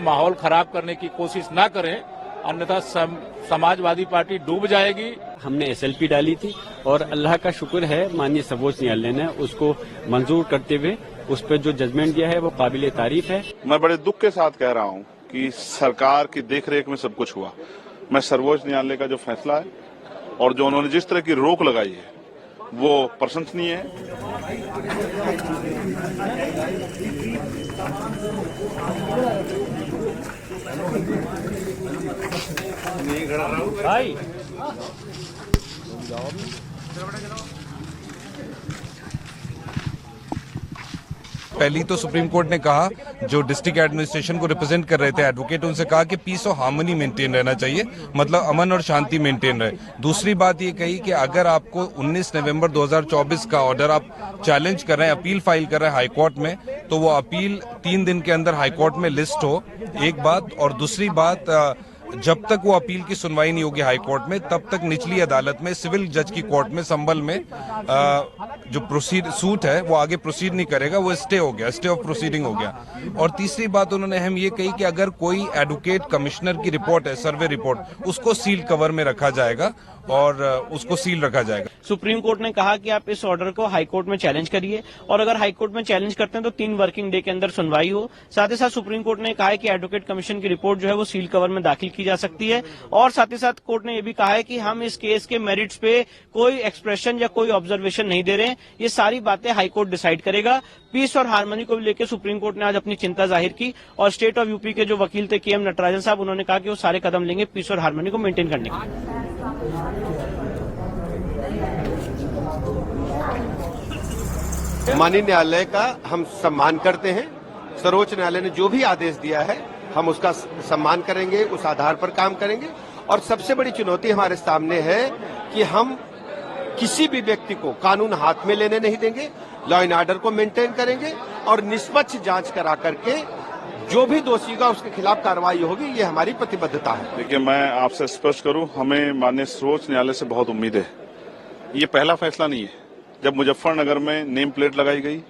माहौल खराब करने की कोशिश ना करें, अन्यथा समाजवादी पार्टी डूब जाएगी। हमने एसएलपी डाली थी और अल्लाह का शुक्र है माननीय सर्वोच्च न्यायालय ने उसको मंजूर करते हुए उस पर जो जजमेंट दिया है वो काबिले तारीफ है। मैं बड़े दुख के साथ कह रहा हूं कि सरकार की देखरेख में सब कुछ हुआ। मैं सर्वोच्च न्यायालय का जो फैसला है और जो उन्होंने जिस तरह की रोक लगाई है वो प्रशंसनीय है। भाई पहली तो सुप्रीम कोर्ट ने कहा, जो डिस्ट्रिक्ट एडमिनिस्ट्रेशन को रिप्रेजेंट कर रहे थे एडवोकेट, उनसे कहा कि पीस और हार्मनी मेंटेन रहना चाहिए, मतलब अमन और शांति मेंटेन रहे। दूसरी बात ये कही कि अगर आपको 19 नवंबर 2024 का ऑर्डर आप चैलेंज कर रहे हैं, अपील फाइल कर रहे हैं हाईकोर्ट में, तो वो अपील 3 दिन के अंदर हाईकोर्ट में लिस्ट हो, एक बात। और दूसरी बात, जब तक वो अपील की सुनवाई नहीं होगी हाई कोर्ट में, तब तक निचली अदालत में, सिविल जज की कोर्ट में, संभल में जो सूट है वो आगे प्रोसीड नहीं करेगा, वो स्टे हो गया, स्टे ऑफ प्रोसीडिंग हो गया। और तीसरी बात उन्होंने अहम ये कही कि अगर कोई एडवोकेट कमिश्नर की रिपोर्ट है, सर्वे रिपोर्ट, उसको सील कवर में रखा जाएगा और उसको सील रखा जाएगा। सुप्रीम कोर्ट ने कहा कि आप इस ऑर्डर को हाई कोर्ट में चैलेंज करिए और अगर हाई कोर्ट में चैलेंज करते हैं तो 3 वर्किंग डे के अंदर सुनवाई हो। साथ ही साथ सुप्रीम कोर्ट ने कहा है कि एडवोकेट कमीशन की रिपोर्ट जो है वो सील कवर में दाखिल की जा सकती है। और साथ ही साथ कोर्ट ने यह भी कहा है कि हम इस केस के मेरिट्स पे कोई एक्सप्रेशन या कोई ऑब्जर्वेशन नहीं दे रहे हैं, ये सारी बातें हाई कोर्ट डिसाइड करेगा। पीस और हार्मनी को लेकर सुप्रीम कोर्ट ने आज अपनी चिंता जाहिर की और स्टेट ऑफ यूपी के जो वकील थे KM नटराजन साहब, उन्होंने कहा कि वो सारे कदम लेंगे पीस और हार्मनी को मेंटेन करने के लिए। माननीय न्यायालय का हम सम्मान करते हैं। सर्वोच्च न्यायालय ने जो भी आदेश दिया है हम उसका सम्मान करेंगे, उस आधार पर काम करेंगे। और सबसे बड़ी चुनौती हमारे सामने है कि हम किसी भी व्यक्ति को कानून हाथ में लेने नहीं देंगे, लॉ एंड ऑर्डर को मेंटेन करेंगे और निष्पक्ष जांच करा करके जो भी दोषी होगा उसके खिलाफ कार्रवाई होगी, ये हमारी प्रतिबद्धता है। देखिए, मैं आपसे स्पष्ट करूं, हमें माननीय सर्वोच्च न्यायालय से बहुत उम्मीद है। ये पहला फैसला नहीं है। जब मुजफ्फरनगर में नेम प्लेट लगाई गई,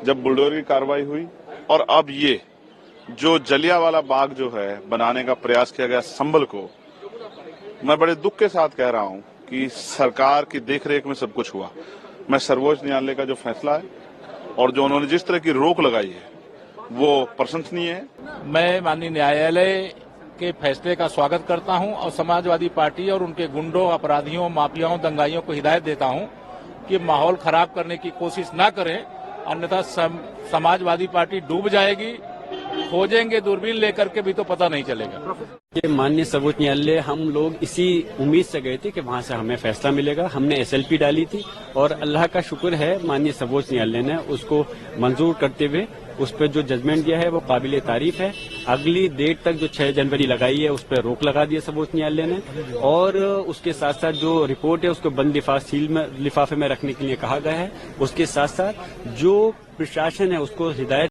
जब बुलडोजर की कार्रवाई हुई और अब ये जो जलियांवाला बाग जो है बनाने का प्रयास किया गया संभल को, मैं बड़े दुख के साथ कह रहा हूं कि सरकार की देखरेख में सब कुछ हुआ। मैं सर्वोच्च न्यायालय का जो फैसला है और जो उन्होंने जिस तरह की रोक लगाई है वो प्रशंसनीय है। मैं माननीय न्यायालय के फैसले का स्वागत करता हूं और समाजवादी पार्टी और उनके गुंडों, अपराधियों, माफियाओं, दंगाइयों को हिदायत देता हूं कि माहौल खराब करने की कोशिश ना करें, अन्यथा समाजवादी पार्टी डूब जाएगी। खोजेंगे दूरबीन लेकर के भी तो पता नहीं चलेगा। ये माननीय सर्वोच्च न्यायालय, हम लोग इसी उम्मीद से गए थे कि वहां से हमें फैसला मिलेगा। हमने एसएलपी डाली थी और अल्लाह का शुक्र है माननीय सर्वोच्च न्यायालय ने उसको मंजूर करते हुए उस पर जो जजमेंट दिया है वो काबिले तारीफ है। अगली डेट तक जो 6 जनवरी लगाई है उस पर रोक लगा दी है सर्वोच्च न्यायालय ने और उसके साथ साथ जो रिपोर्ट है उसको बंद लिफाफे में रखने के लिए कहा गया है। उसके साथ साथ जो प्रशासन है उसको हिदायत